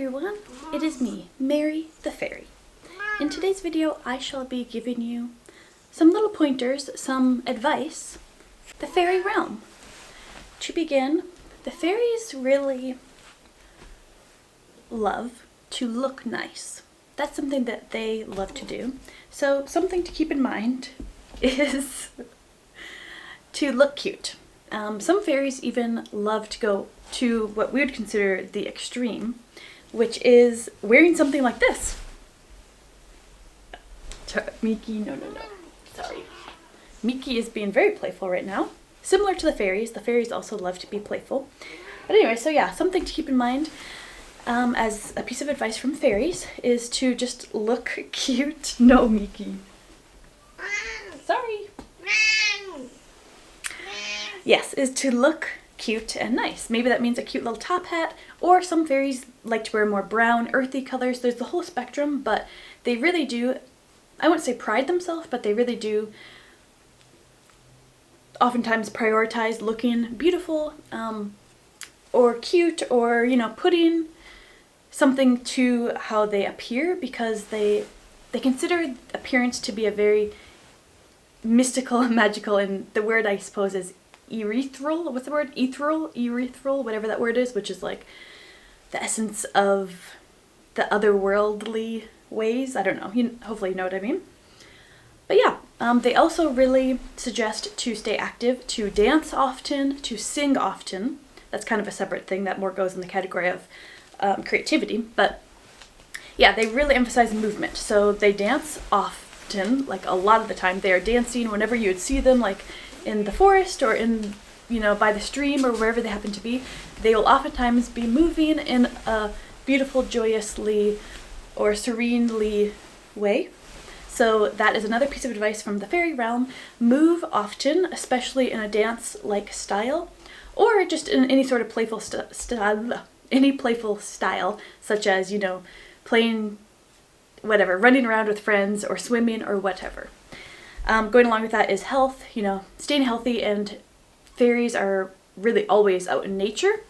everyone, it is me, Mary the Fairy. In today's video, I shall be giving you some little pointers, some advice, the fairy realm. To begin, the fairies really love to look nice. That's something that they love to do. So something to keep in mind is to look cute. Some fairies even love to go to what we would consider the extreme, which is wearing something like this. Miki, no. Sorry. Miki is being very playful right now. Similar to the fairies also love to be playful. But anyway, so yeah, something to keep in mind as a piece of advice from fairies is to just look cute. No, Miki. Sorry. Yes, is to look cute and nice. Maybe that means a cute little top hat, or some fairies like to wear more brown, earthy colors. There's the whole spectrum, but they really do, I wouldn't say pride themselves, but they really do oftentimes prioritize looking beautiful or cute, or, you know, putting something to how they appear, because they consider appearance to be a very mystical and magical, and the word I suppose is ethereal. What's the word? Ethereal, whatever that word is, which is like the essence of the otherworldly ways. I don't know. Hopefully you know what I mean. But yeah, they also really suggest to stay active, to dance often, to sing often. That's kind of a separate thing that more goes in the category of creativity. But yeah, they really emphasize movement. So they dance often, like a lot of the time. They are dancing whenever you would see them, like in the forest or in, you know, by the stream or wherever they happen to be. They will oftentimes be moving in a beautiful, joyously or serenely way. So that is another piece of advice from the fairy realm. Move often, especially in a dance-like style, or just in any sort of playful style, such as, you know, playing whatever, running around with friends or swimming or whatever. Going along with that is health, you know, staying healthy, and fairies are really always out in nature.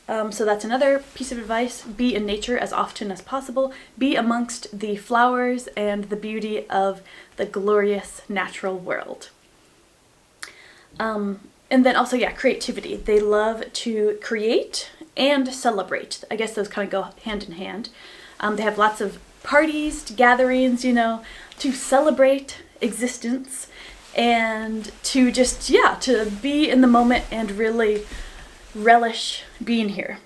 So that's another piece of advice. Be in nature as often as possible. Be amongst the flowers and the beauty of the glorious natural world. And then also, yeah, creativity. They love to create and celebrate. I guess those kind of go hand in hand. They have lots of parties, gatherings, you know, to celebrate existence and to just, yeah, to be in the moment and really relish being here.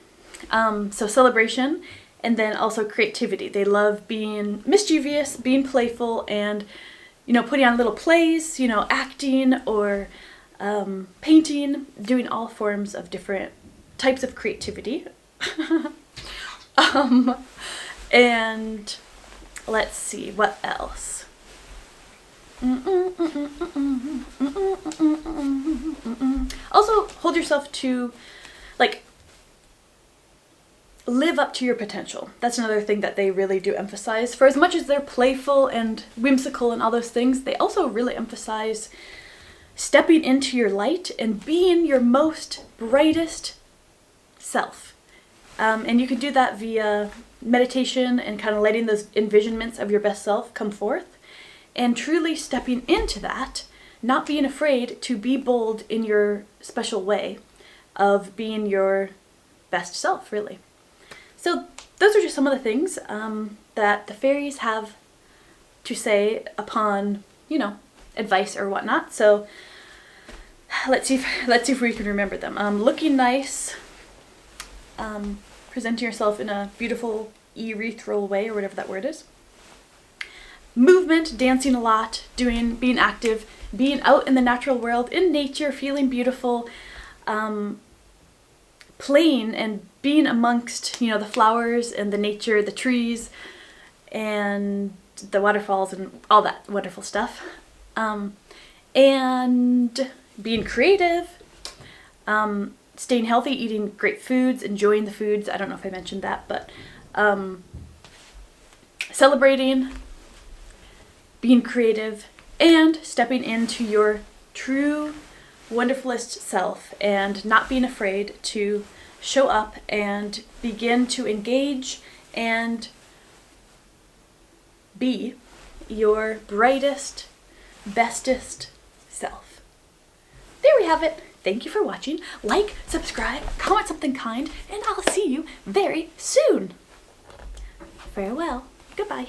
So celebration, and then also creativity. They love being mischievous, being playful, and, you know, putting on little plays, you know, acting or painting, doing all forms of different types of creativity. And let's see, what else? Also, hold yourself to, like, live up to your potential. That's another thing that they really do emphasize. For as much as they're playful and whimsical and all those things, they also really emphasize stepping into your light and being your most brightest self. And you can do that via meditation and kind of letting those envisionments of your best self come forth, and truly stepping into that, not being afraid to be bold in your special way of being your best self, really. So those are just some of the things that the fairies have to say upon, you know, advice or whatnot. So let's see if we can remember them. Looking nice, presenting yourself in a beautiful ethereal way, or whatever that word is. Movement, dancing a lot, being active, being out in the natural world, in nature, feeling beautiful, playing and being amongst, you know, the flowers and the nature, the trees and the waterfalls and all that wonderful stuff. And being creative, staying healthy, eating great foods, enjoying the foods. I don't know if I mentioned that, but celebrating, being creative, and stepping into your true wonderfulest self, and not being afraid to show up and begin to engage and be your brightest, bestest self. There we have it. Thank you for watching. Like, subscribe, comment something kind, and I'll see you very soon. Farewell. Goodbye.